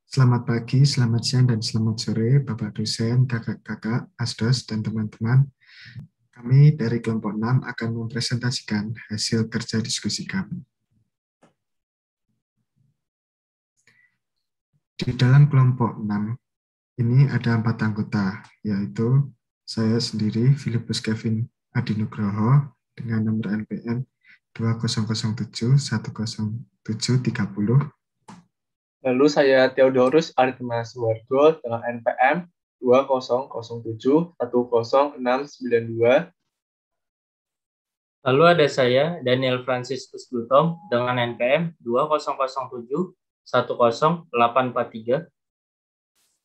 Selamat pagi, selamat siang, dan selamat sore, Bapak dosen, kakak-kakak, asdos, dan teman-teman. Kami dari kelompok 6 akan mempresentasikan hasil kerja diskusi kami. Di dalam kelompok 6 ini ada 4 anggota, yaitu saya sendiri, Filipus Kevin Adinugroho, dengan nomor NPM 2007107030. Lalu saya Theodorus Aritma Suwardo dengan NPM 20071062. Lalu ada saya, Daniel Franciscus Glutom, dengan NPM 2007108443.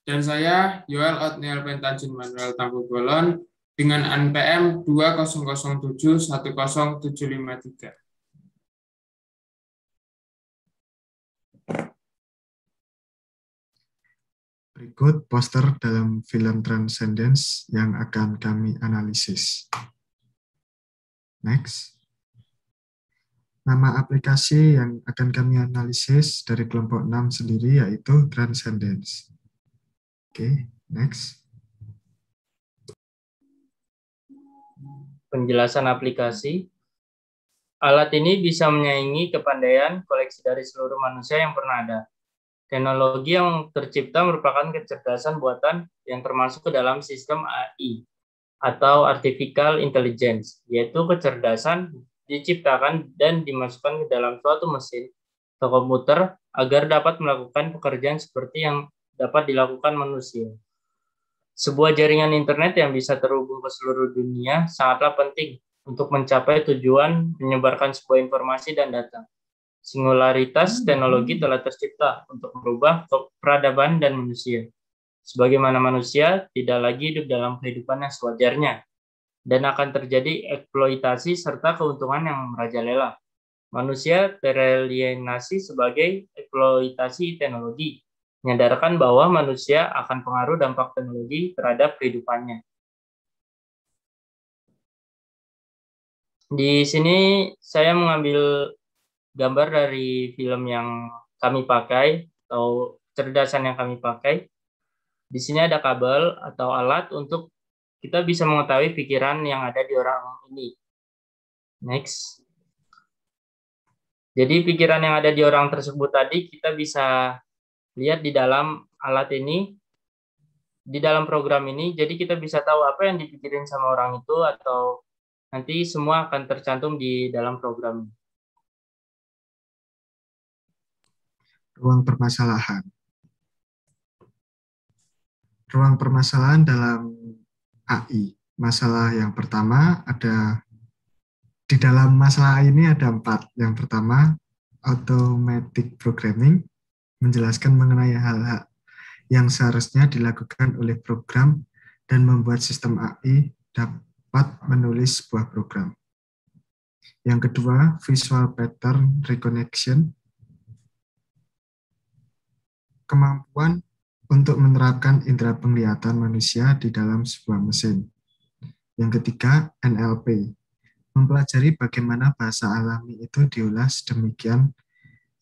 Dan saya, Yoel Otniel Pentajun Manuel Tanggubolon, dengan NPM 20071073. Berikut poster dalam film Transcendence yang akan kami analisis. Next. Nama aplikasi yang akan kami analisis dari kelompok 6 sendiri yaitu Transcendence. Oke, next. Penjelasan aplikasi. Alat ini bisa menyaingi kepandaian koleksi dari seluruh manusia yang pernah ada. Teknologi yang tercipta merupakan kecerdasan buatan yang termasuk ke dalam sistem AI atau Artificial Intelligence, yaitu kecerdasan diciptakan dan dimasukkan ke dalam suatu mesin atau komputer agar dapat melakukan pekerjaan seperti yang dapat dilakukan manusia. Sebuah jaringan internet yang bisa terhubung ke seluruh dunia sangatlah penting untuk mencapai tujuan menyebarkan sebuah informasi dan data. Singularitas teknologi telah tercipta untuk merubah peradaban dan manusia. Sebagaimana manusia tidak lagi hidup dalam kehidupan yang sewajarnya, dan akan terjadi eksploitasi serta keuntungan yang merajalela. Manusia teralienasi sebagai eksploitasi teknologi, menyadarkan bahwa manusia akan pengaruh dampak teknologi terhadap kehidupannya. Di sini saya mengambil gambar dari film yang kami pakai atau kecerdasan yang kami pakai. Di sini ada kabel atau alat untuk kita bisa mengetahui pikiran yang ada di orang ini. Next. Jadi pikiran yang ada di orang tersebut tadi kita bisa lihat di dalam alat ini, di dalam program ini. Jadi kita bisa tahu apa yang dipikirin sama orang itu atau nanti semua akan tercantum di dalam program ini. Ruang permasalahan. Ruang permasalahan dalam AI. Masalah yang pertama ada, di dalam masalah AI ini ada 4. Yang pertama, automatic programming, menjelaskan mengenai hal-hal yang seharusnya dilakukan oleh program dan membuat sistem AI dapat menulis sebuah program. Yang kedua, visual pattern recognition, kemampuan untuk menerapkan indera penglihatan manusia di dalam sebuah mesin. Yang ketiga, NLP, mempelajari bagaimana bahasa alami itu diolah sedemikian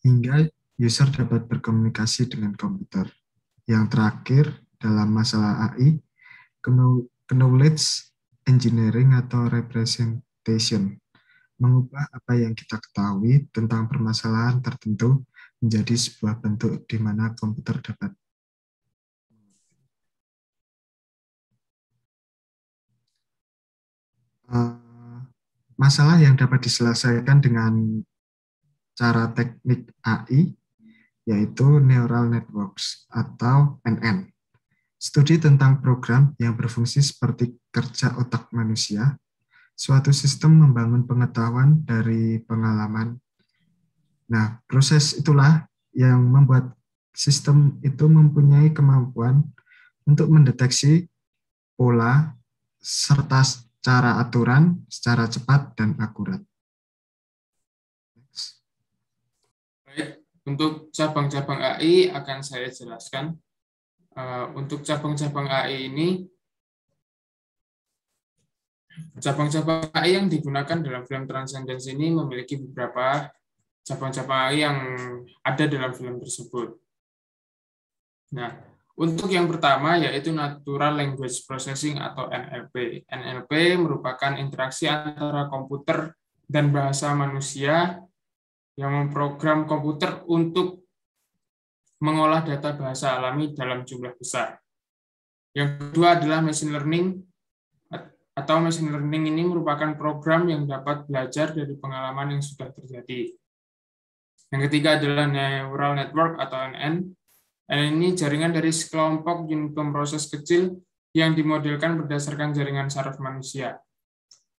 hingga user dapat berkomunikasi dengan komputer. Yang terakhir, dalam masalah AI, knowledge engineering atau representation, mengubah apa yang kita ketahui tentang permasalahan tertentu menjadi sebuah bentuk di mana komputer dapat. Masalah yang dapat diselesaikan dengan cara teknik AI yaitu neural networks atau NN. Studi tentang program yang berfungsi seperti kerja otak manusia. Suatu sistem membangun pengetahuan dari pengalaman. Nah, proses itulah yang membuat sistem itu mempunyai kemampuan untuk mendeteksi pola serta secara aturan, secara cepat dan akurat. Baik, untuk cabang-cabang AI akan saya jelaskan. Untuk cabang-cabang AI ini, cabang-cabang AI yang digunakan dalam film Transcendence ini memiliki beberapa cabang-cabang AI yang ada dalam film tersebut. Nah, untuk yang pertama yaitu Natural Language Processing atau NLP. NLP merupakan interaksi antara komputer dan bahasa manusia yang memprogram komputer untuk mengolah data bahasa alami dalam jumlah besar. Yang kedua adalah Machine Learning, atau Machine Learning ini merupakan program yang dapat belajar dari pengalaman yang sudah terjadi. Yang ketiga adalah Neural Network atau NN. NN ini jaringan dari sekelompok unit pemroses kecil yang dimodelkan berdasarkan jaringan saraf manusia.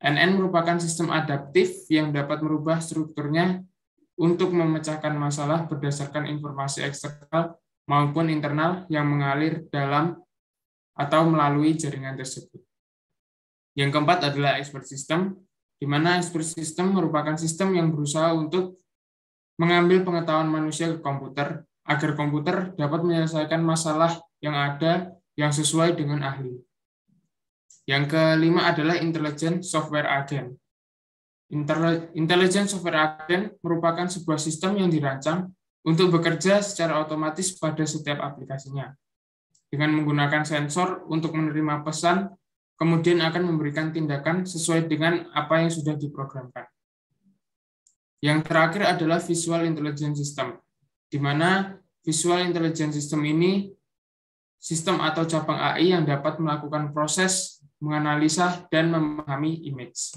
NN merupakan sistem adaptif yang dapat merubah strukturnya untuk memecahkan masalah berdasarkan informasi eksternal maupun internal yang mengalir dalam atau melalui jaringan tersebut. Yang keempat adalah Expert System, di mana Expert System merupakan sistem yang berusaha untuk mengambil pengetahuan manusia ke komputer agar komputer dapat menyelesaikan masalah yang ada yang sesuai dengan ahli. Yang kelima adalah Intelligent Software Agent. Intelligent Software Agent merupakan sebuah sistem yang dirancang untuk bekerja secara otomatis pada setiap aplikasinya. Dengan menggunakan sensor untuk menerima pesan, kemudian akan memberikan tindakan sesuai dengan apa yang sudah diprogramkan. Yang terakhir adalah Visual Intelligence System, di mana Visual Intelligence System ini sistem atau cabang AI yang dapat melakukan proses, menganalisa, dan memahami image.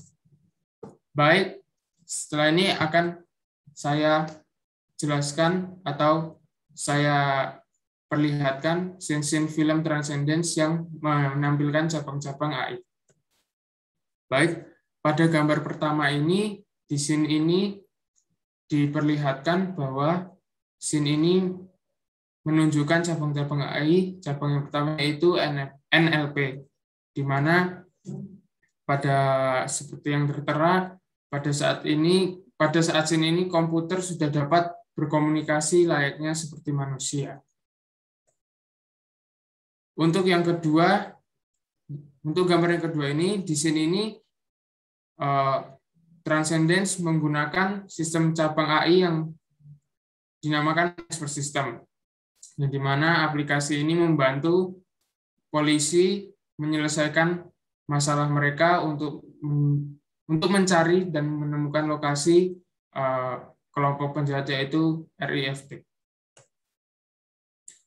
Baik, setelah ini akan saya jelaskan atau saya perlihatkan scene-scene film Transcendence yang menampilkan cabang-cabang AI. Baik, pada gambar pertama ini, di scene ini diperlihatkan bahwa scene ini menunjukkan cabang-cabang AI. Cabang yang pertama yaitu NLP, di mana pada seperti yang tertera pada saat scene ini komputer sudah dapat berkomunikasi layaknya seperti manusia. Untuk yang kedua, untuk gambar yang kedua ini, di sini ini Transcendence menggunakan sistem cabang AI yang dinamakan Expert System, di mana aplikasi ini membantu polisi menyelesaikan masalah mereka untuk mencari dan menemukan lokasi kelompok penjahat yaitu RIFT.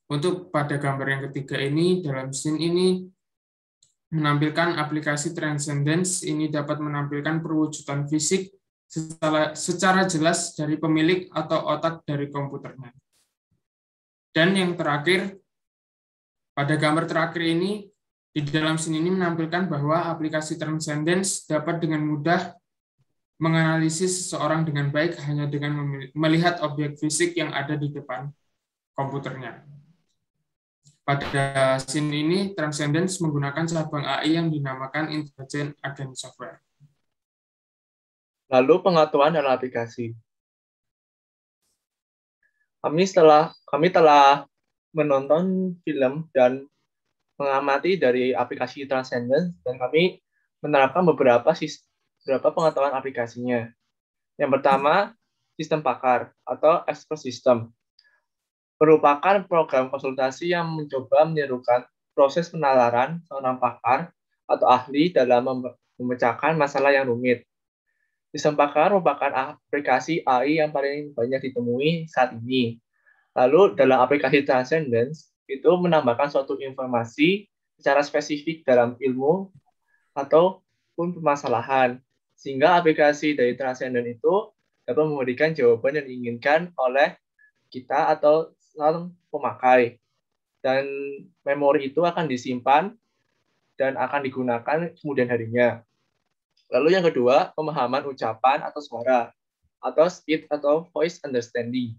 Untuk pada gambar yang ketiga ini, dalam scene ini menampilkan aplikasi Transcendence ini dapat menampilkan perwujudan fisik secara jelas dari pemilik atau otak dari komputernya. Dan yang terakhir, pada gambar terakhir ini, di dalam scene ini menampilkan bahwa aplikasi Transcendence dapat dengan mudah menganalisis seseorang dengan baik hanya dengan melihat objek fisik yang ada di depan komputernya. Pada scene ini, Transcendence menggunakan cabang AI yang dinamakan Intelligent Agent Software. Lalu pengetahuan dalam aplikasi. Kami telah menonton film dan mengamati dari aplikasi Transcendence dan kami menerapkan beberapa pengetahuan aplikasinya. Yang pertama, sistem pakar atau expert system. Merupakan program konsultasi yang mencoba menirukan proses penalaran seorang pakar atau ahli dalam memecahkan masalah yang rumit. Sistem pakar merupakan aplikasi AI yang paling banyak ditemui saat ini. Lalu dalam aplikasi Transcendence, itu menambahkan suatu informasi secara spesifik dalam ilmu ataupun permasalahan. Sehingga aplikasi dari Transcendence itu dapat memberikan jawaban yang diinginkan oleh kita atau sang pemakai. Dan memori itu akan disimpan dan akan digunakan kemudian harinya. Lalu yang kedua, pemahaman ucapan atau suara atau speech atau voice understanding.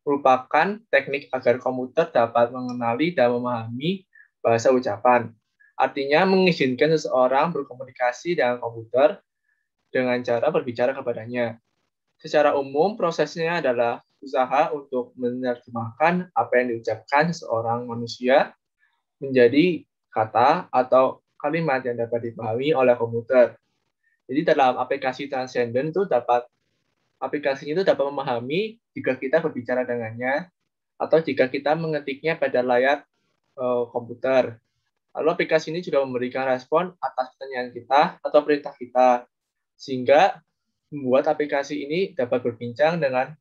Merupakan teknik agar komputer dapat mengenali dan memahami bahasa ucapan. Artinya mengizinkan seseorang berkomunikasi dengan komputer dengan cara berbicara kepadanya. Secara umum, prosesnya adalah usaha untuk menerjemahkan apa yang diucapkan seorang manusia menjadi kata atau kalimat yang dapat dipahami oleh komputer. Jadi dalam aplikasi Transcendence aplikasinya itu dapat memahami jika kita berbicara dengannya atau jika kita mengetiknya pada layar komputer. Lalu aplikasi ini juga memberikan respon atas pertanyaan kita atau perintah kita, sehingga membuat aplikasi ini dapat berbincang dengan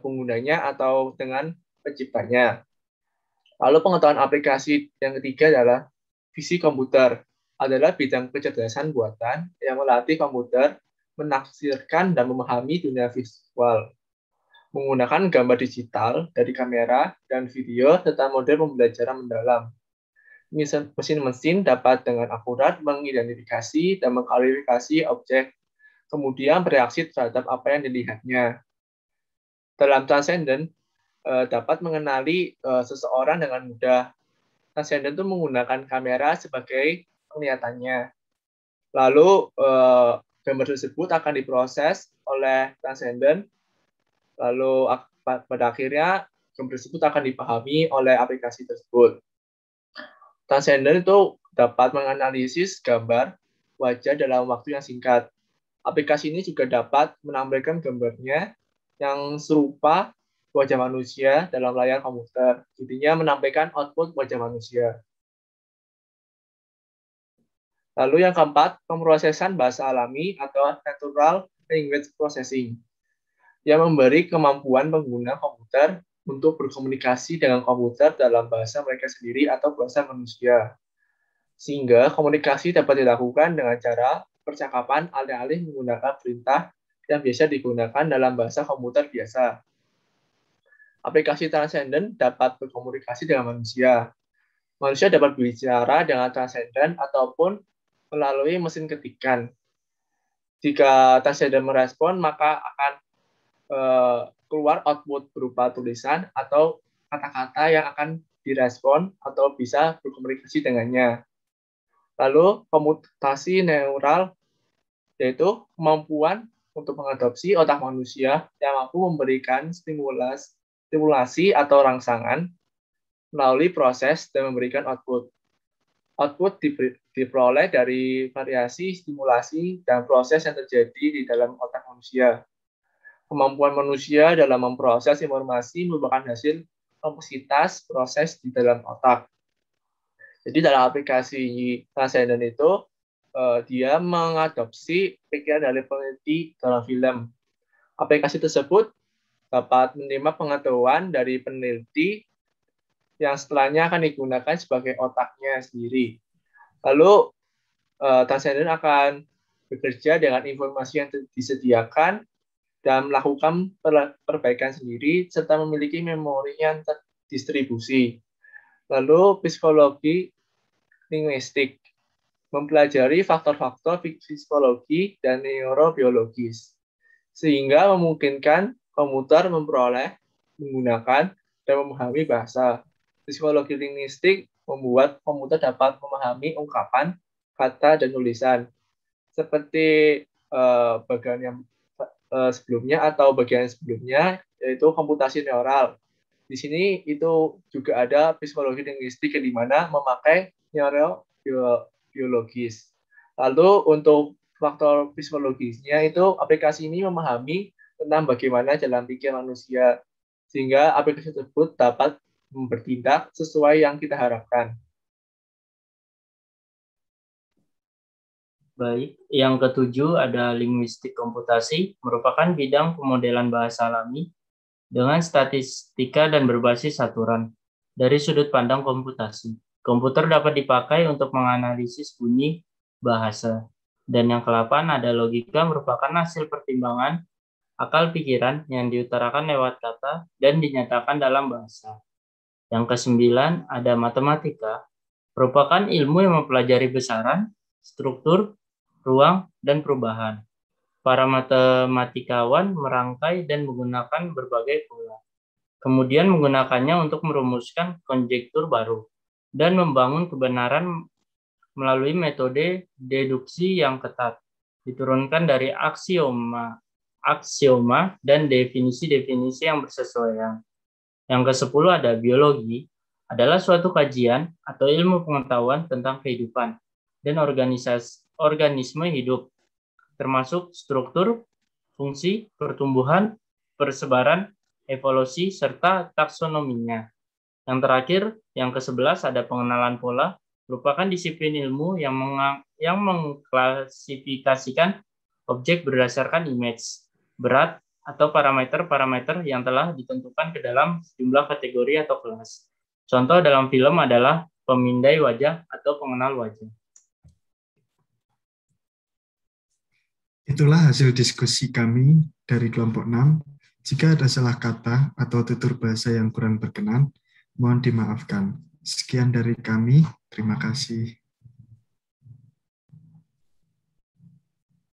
penggunanya atau dengan penciptanya. Lalu pengetahuan aplikasi yang ketiga adalah visi komputer, adalah bidang kecerdasan buatan yang melatih komputer menafsirkan dan memahami dunia visual menggunakan gambar digital dari kamera dan video serta model pembelajaran mendalam. Mesin-mesin dapat dengan akurat mengidentifikasi dan mengklarifikasi objek, kemudian bereaksi terhadap apa yang dilihatnya. Dalam Transcendent, dapat mengenali seseorang dengan mudah. Transcendent itu menggunakan kamera sebagai penglihatannya. Lalu, gambar tersebut akan diproses oleh Transcendent. Lalu pada akhirnya gambar tersebut akan dipahami oleh aplikasi tersebut. Transcendent itu dapat menganalisis gambar wajah dalam waktu yang singkat. Aplikasi ini juga dapat menampilkan gambarnya yang serupa wajah manusia dalam layar komputer. Intinya menampilkan output wajah manusia. Lalu yang keempat, pemrosesan bahasa alami atau Natural Language Processing, yang memberi kemampuan pengguna komputer untuk berkomunikasi dengan komputer dalam bahasa mereka sendiri atau bahasa manusia. Sehingga komunikasi dapat dilakukan dengan cara percakapan alih-alih menggunakan perintah yang biasa digunakan dalam bahasa komputer biasa. Aplikasi Transcendent dapat berkomunikasi dengan manusia. Manusia dapat berbicara dengan Transcendent ataupun melalui mesin ketikan. Jika Transcendent merespon, maka akan keluar output berupa tulisan atau kata-kata yang akan direspon atau bisa berkomunikasi dengannya. Lalu komutasi neural, yaitu kemampuan untuk mengadopsi otak manusia yang mampu memberikan stimulasi atau rangsangan melalui proses dan memberikan output. Output diperoleh dari variasi stimulasi dan proses yang terjadi di dalam otak manusia. Kemampuan manusia dalam memproses informasi merupakan hasil kompleksitas proses di dalam otak. Jadi dalam aplikasi Transcendent itu, dia mengadopsi pikiran dari peneliti dalam film. Aplikasi tersebut dapat menerima pengetahuan dari peneliti yang setelahnya akan digunakan sebagai otaknya sendiri. Lalu, Transcendent akan bekerja dengan informasi yang disediakan dan melakukan perbaikan sendiri, serta memiliki memori yang terdistribusi. Lalu, psikologi linguistik, mempelajari faktor-faktor psikologi dan neurobiologis, sehingga memungkinkan komputer memperoleh, menggunakan, dan memahami bahasa. Psikologi linguistik membuat komputer dapat memahami ungkapan, kata, dan tulisan. Seperti bagian yang sebelumnya atau bagian sebelumnya, yaitu komputasi neural. Di sini itu juga ada psikologi linguistik yang dimana memakai neurobiologis. Lalu untuk faktor psikologisnya itu aplikasi ini memahami tentang bagaimana jalan pikir manusia, sehingga aplikasi tersebut dapat bertindak sesuai yang kita harapkan. Baik, yang ketujuh ada linguistik komputasi, merupakan bidang pemodelan bahasa alami dengan statistika dan berbasis aturan. Dari sudut pandang komputasi, komputer dapat dipakai untuk menganalisis bunyi bahasa. Dan yang ke-8 ada logika, merupakan hasil pertimbangan akal pikiran yang diutarakan lewat kata dan dinyatakan dalam bahasa. Yang ke-9 ada matematika, merupakan ilmu yang mempelajari besaran, struktur, ruang, dan perubahan. Para matematikawan merangkai dan menggunakan berbagai pola, kemudian menggunakannya untuk merumuskan konjektur baru dan membangun kebenaran melalui metode deduksi yang ketat, diturunkan dari aksioma dan definisi-definisi yang bersesuaian. Yang ke-10 ada biologi, adalah suatu kajian atau ilmu pengetahuan tentang kehidupan dan organisme hidup, termasuk struktur, fungsi, pertumbuhan, persebaran, evolusi, serta taksonominya. Yang terakhir, yang ke-11 ada pengenalan pola, merupakan disiplin ilmu yang mengklasifikasikan objek berdasarkan image, berat, atau parameter-parameter yang telah ditentukan ke dalam jumlah kategori atau kelas. Contoh dalam film adalah pemindai wajah atau pengenal wajah. Itulah hasil diskusi kami dari kelompok 6. Jika ada salah kata atau tutur bahasa yang kurang berkenan, mohon dimaafkan. Sekian dari kami, terima kasih.